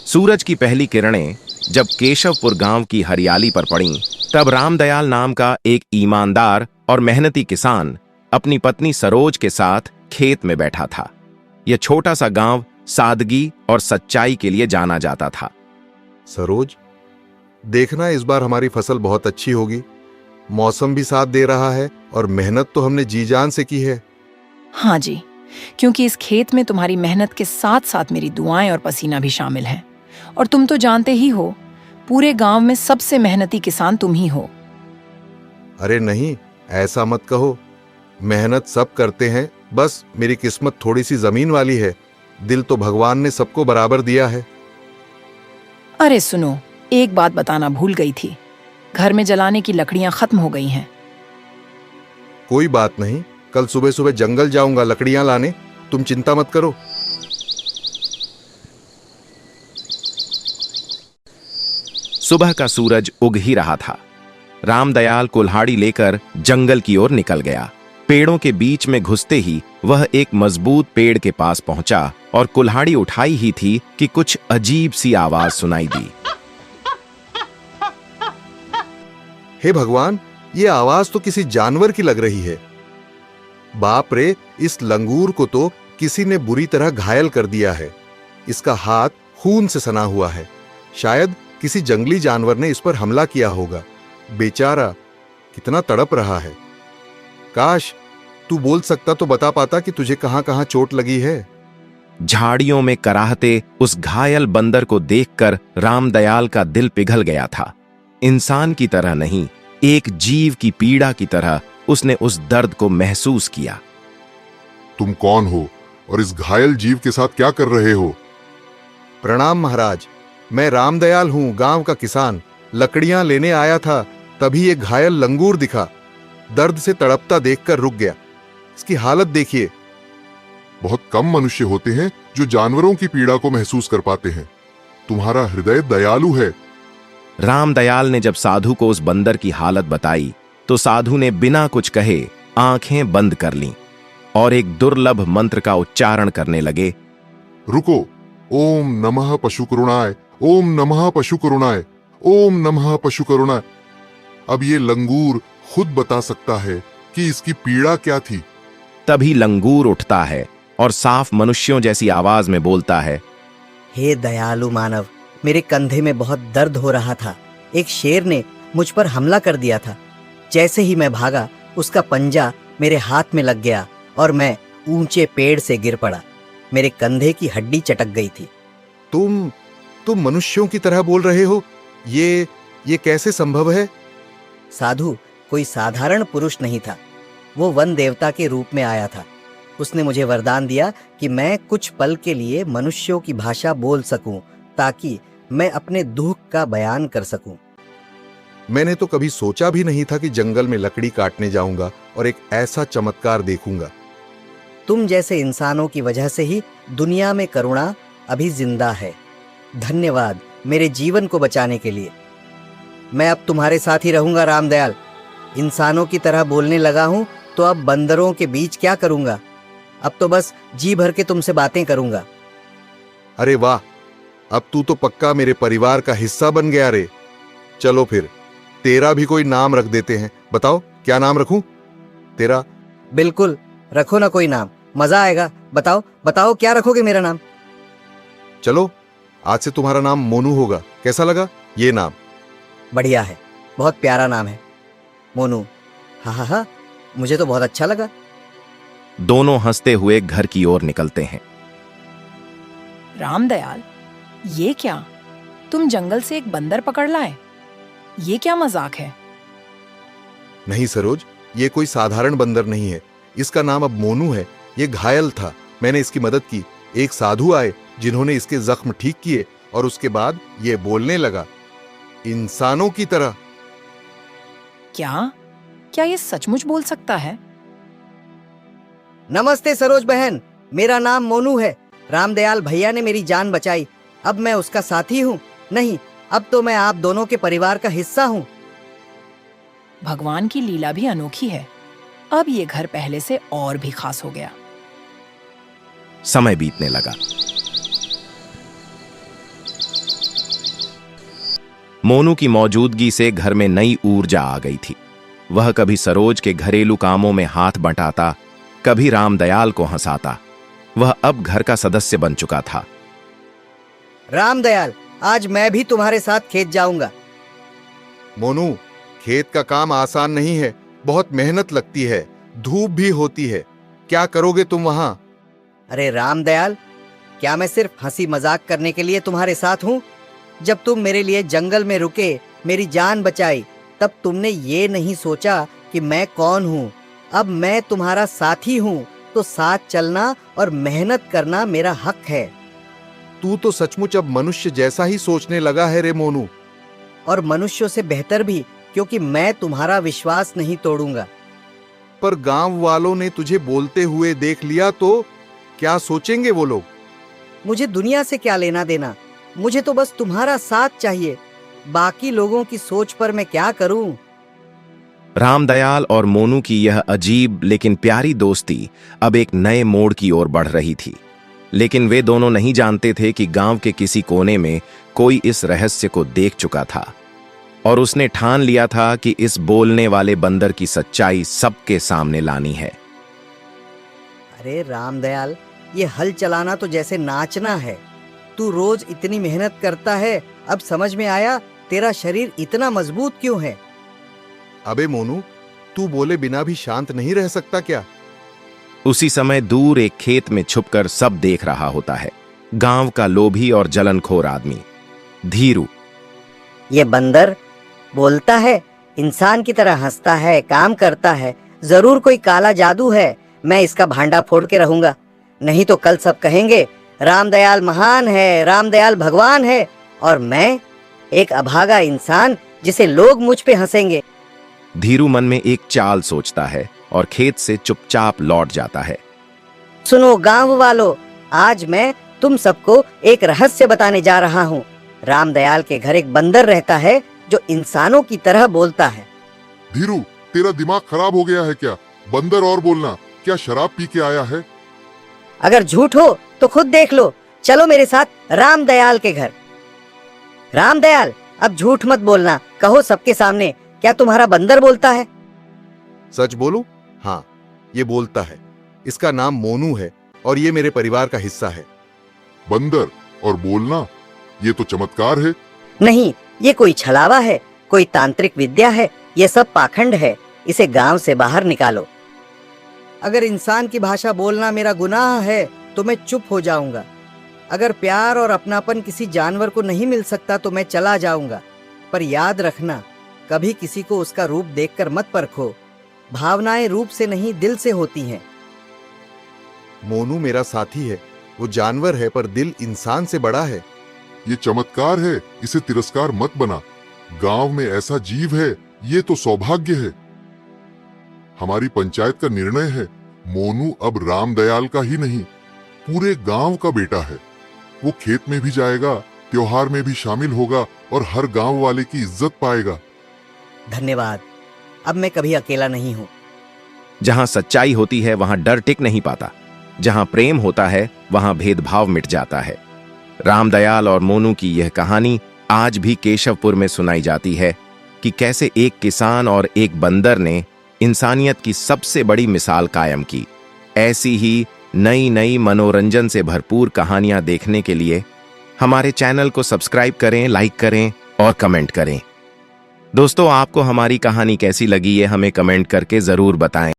सूरज की पहली किरणें जब केशवपुर गांव की हरियाली पर पड़ीं, तब रामदयाल नाम का एक ईमानदार और मेहनती किसान अपनी पत्नी सरोज के साथ खेत में बैठा था। यह छोटा सा गांव सादगी और सच्चाई के लिए जाना जाता था। सरोज, देखना इस बार हमारी फसल बहुत अच्छी होगी। मौसम भी साथ दे रहा है और मेहनत तो हमने जी जान से की है। हाँ जी, क्योंकि इस खेत में तुम्हारी मेहनत के साथ साथ मेरी दुआएं और पसीना भी शामिल हैं। और तुम तो जानते ही हो, पूरे गांव में सबसे मेहनती किसान तुम ही हो। अरे नहीं, ऐसा मत कहो। मेहनत सब करते हैं, बस मेरी किस्मत थोड़ी सी जमीन वाली है। दिल तो भगवान ने सबको बराबर दिया है। अरे सुनो, एक बात बताना भूल गई थी। घर में जलाने की लकड़ियां खत्म हो गई हैं। कोई बात नहीं, कल सुबह सुबह जंगल जाऊंगा लकड़ियां लाने। तुम चिंता मत करो। सुबह का सूरज उग ही रहा था। रामदयाल कुल्हाड़ी लेकर जंगल की ओर निकल गया। पेड़ों के बीच में घुसते ही वह एक मजबूत पेड़ के पास पहुंचा और कुल्हाड़ी उठाई ही थी कि कुछ अजीब सी आवाज सुनाई दी। हे भगवान, ये आवाज तो किसी जानवर की लग रही है। बाप रे, इस लंगूर को तो किसी ने बुरी तरह घायल कर दिया है। इसका हाथ खून से सना हुआ है। शायद किसी जंगली जानवर ने इस पर हमला किया होगा। बेचारा कितना तड़प रहा है। काश तू बोल सकता तो बता पाता कि तुझे कहां कहां चोट लगी है। झाड़ियों में कराहते उस घायल बंदर को देखकर रामदयाल का दिल पिघल गया था। इंसान की तरह नहीं, एक जीव की पीड़ा की तरह उसने उस दर्द को महसूस किया। तुम कौन हो और इस घायल जीव के साथ क्या कर रहे हो? प्रणाम महाराज, मैं रामदयाल हूं, गांव का किसान। लकड़ियां लेने आया था, तभी एक घायल लंगूर दिखा। दर्द से तड़पता देखकर रुक गया। इसकी हालत देखिए। बहुत कम मनुष्य होते हैं जो जानवरों की पीड़ा को महसूस कर पाते हैं। तुम्हारा हृदय दयालु है। रामदयाल ने जब साधु को उस बंदर की हालत बताई तो साधु ने बिना कुछ कहे आंखें बंद कर लीं और एक दुर्लभ मंत्र का उच्चारण करने लगे। रुको, ओम नमः पशु करुणाय, ओम नमः पशु करुणाय, ओम नमः पशु करुणाय। अब ये लंगूर खुद बता सकता है कि इसकी पीड़ा क्या थी। तभी लंगूर उठता है और साफ मनुष्यों जैसी आवाज में बोलता है, हे दयालु मानव, मेरे कंधे में बहुत दर्द हो रहा था। एक शेर ने मुझ पर हमला कर दिया था। जैसे ही मैं भागा, उसका पंजा मेरे हाथ में लग गया और मैं ऊंचे पेड़ से गिर पड़ा। मेरे कंधे की हड्डी चटक गई थी। तुम मनुष्यों की तरह बोल रहे हो? ये कैसे संभव है? साधु कोई साधारण पुरुष नहीं था। वो वन देवता के रूप में आया था। उसने मुझे वरदान दिया कि मैं कुछ पल के लिए मनुष्यों की भाषा बोल सकूं, ताकि मैं अपने दुख का बयान कर सकूं। मैंने तो कभी सोचा भी नहीं था कि जंगल में लकड़ी काटने जाऊंगा और एक ऐसा चमत्कार देखूंगा। तुम जैसे इंसानों की वजह से ही दुनिया में करुणा अभी जिंदा है। धन्यवाद मेरे जीवन को बचाने के लिए। मैं अब तुम्हारे साथ ही रहूंगा रामदयाल। इंसानों की तरह बोलने लगा हूं तो अब बंदरों के बीच क्या करूंगा। अब तो बस जी भर के तुमसे बातें करूंगा। अरे वाह, अब तू तो पक्का मेरे परिवार का हिस्सा बन गया रे। चलो फिर तेरा भी कोई नाम रख देते हैं। बताओ क्या नाम रखूं तेरा? बिल्कुल, रखो ना कोई नाम, मजा आएगा। बताओ बताओ क्या रखोगे मेरा नाम? चलो, आज से तुम्हारा नाम मोनू होगा। कैसा लगा ये नाम? बढ़िया है, बहुत प्यारा नाम है, मोनू। हाँ हाँ हाँ, मुझे तो बहुत अच्छा लगा। दोनों हंसते हुए घर की ओर निकलते हैं। रामदयाल, ये क्या? तुम जंगल से एक बंदर पकड़ लाए? ये क्या मजाक है? नहीं सरोज, ये कोई साधारण बंदर नहीं है। इसका नाम अब मोनू है। ये घायल था, मैंने इसकी मदद की। एक साधु आए जिन्होंने इसके जख्म ठीक किए और उसके बाद ये बोलने लगा इंसानों की तरह। क्या ये सचमुच बोल सकता है? नमस्ते सरोज बहन, मेरा नाम मोनू है। रामदयाल भैया ने मेरी जान बचाई। अब मैं उसका साथी हूँ। नहीं, अब तो मैं आप दोनों के परिवार का हिस्सा हूँ। भगवान की लीला भी अनोखी है। अब ये घर पहले से और भी खास हो गया। समय बीतने लगा। मोनू की मौजूदगी से घर में नई ऊर्जा आ गई थी। वह कभी सरोज के घरेलू कामों में हाथ बंटाता, कभी रामदयाल को हंसाता। वह अब घर का सदस्य बन चुका था। रामदयाल, आज मैं भी तुम्हारे साथ खेत जाऊंगा। मोनू, खेत का काम आसान नहीं है, बहुत मेहनत लगती है, धूप भी होती है। क्या करोगे तुम वहां? अरे रामदयाल, क्या मैं सिर्फ हंसी मजाक करने के लिए तुम्हारे साथ हूँ? जब तुम मेरे लिए जंगल में रुके, मेरी जान बचाई, तब तुमने ये नहीं सोचा कि मैं कौन हूँ। अब मैं तुम्हारा साथी हूँ, तो साथ चलना और मेहनत करना मेरा हक है। तू तो सचमुच अब मनुष्य जैसा ही सोचने लगा है रे मोनू। और मनुष्यों से बेहतर भी, क्योंकि मैं तुम्हारा विश्वास नहीं तोड़ूंगा। पर गांव वालों ने तुझे बोलते हुए देख लिया तो क्या सोचेंगे वो लोग? मुझे दुनिया से क्या लेना देना, मुझे तो बस तुम्हारा साथ चाहिए। बाकी लोगों की सोच पर मैं क्या करूं? रामदयाल और मोनू की यह अजीब लेकिन प्यारी दोस्ती अब एक नए मोड़ की ओर बढ़ रही थी। लेकिन वे दोनों नहीं जानते थे कि गांव के किसी कोने में कोई इस रहस्य को देख चुका था और उसने ठान लिया था कि इस बोलने वाले बंदर की सच्चाई सबके सामने लानी है। अरे रामदयाल, ये हल चलाना तो जैसे नाचना है। तू रोज इतनी मेहनत करता है, अब समझ में आया तेरा शरीर इतना मजबूत क्यों है। अबे मोनू, तू बोले बिना भी शांत नहीं रह सकता क्या? उसी समय दूर एक खेत में छुपकर सब देख रहा होता है। गांव का लोभी और जलनखोर आदमी धीरू। ये बंदर बोलता है, इंसान की तरह हंसता है, काम करता है। जरूर कोई काला जादू है। मैं इसका भांडा फोड़ के रहूंगा, नहीं तो कल सब कहेंगे रामदयाल महान है, रामदयाल भगवान है, और मैं एक अभागा इंसान जिसे लोग मुझ पे हंसेंगे। धीरू मन में एक चाल सोचता है और खेत से चुपचाप लौट जाता है। सुनो गांव वालों, आज मैं तुम सबको एक रहस्य बताने जा रहा हूँ। रामदयाल के घर एक बंदर रहता है जो इंसानों की तरह बोलता है। धीरू, तेरा दिमाग खराब हो गया है क्या? बंदर और बोलना, क्या शराब पी के आया है? अगर झूठ हो तो खुद देख लो। चलो मेरे साथ रामदयाल के घर। रामदयाल, अब झूठ मत बोलना, कहो सबके सामने, क्या तुम्हारा बंदर बोलता है? सच बोलूं? हाँ, ये बोलता है। इसका नाम मोनू है और ये मेरे परिवार का हिस्सा है। बंदर और बोलना, ये तो चमत्कार है। नहीं, ये कोई छलावा है, कोई तांत्रिक विद्या है। ये सब पाखंड है। इसे गांव से बाहर निकालो। अगर इंसान की भाषा बोलना मेरा गुनाह है तो मैं चुप हो जाऊंगा। अगर प्यार और अपनापन किसी जानवर को नहीं मिल सकता तो मैं चला जाऊंगा। पर याद रखना, कभी किसी को उसका रूप देखकर मत परखो। भावनाएं रूप से नहीं, दिल से होती हैं। मोनू मेरा साथी है, वो जानवर है पर दिल इंसान से बड़ा है। ये चमत्कार है, इसे तिरस्कार मत बना। गांव में ऐसा जीव है, ये तो सौभाग्य है। हमारी पंचायत का निर्णय है, मोनू अब रामदयाल का ही नहीं, पूरे गांव का बेटा है। वो खेत में भी जाएगा, त्योहार में भी शामिल होगा और हर गांव वाले की इज्जत पाएगा। धन्यवाद। अब मैं कभी अकेला नहीं हूँ। जहां सच्चाई होती है वहां डर टिक नहीं पाता। जहां प्रेम होता है वहां भेदभाव मिट जाता है। रामदयाल और मोनू की यह कहानी आज भी केशवपुर में सुनाई जाती है कि कैसे एक किसान और एक बंदर ने इंसानियत की सबसे बड़ी मिसाल कायम की। ऐसी ही नई नई मनोरंजन से भरपूर कहानियां देखने के लिए हमारे चैनल को सब्सक्राइब करें, लाइक करें और कमेंट करें। दोस्तों, आपको हमारी कहानी कैसी लगी है हमें कमेंट करके जरूर बताएं।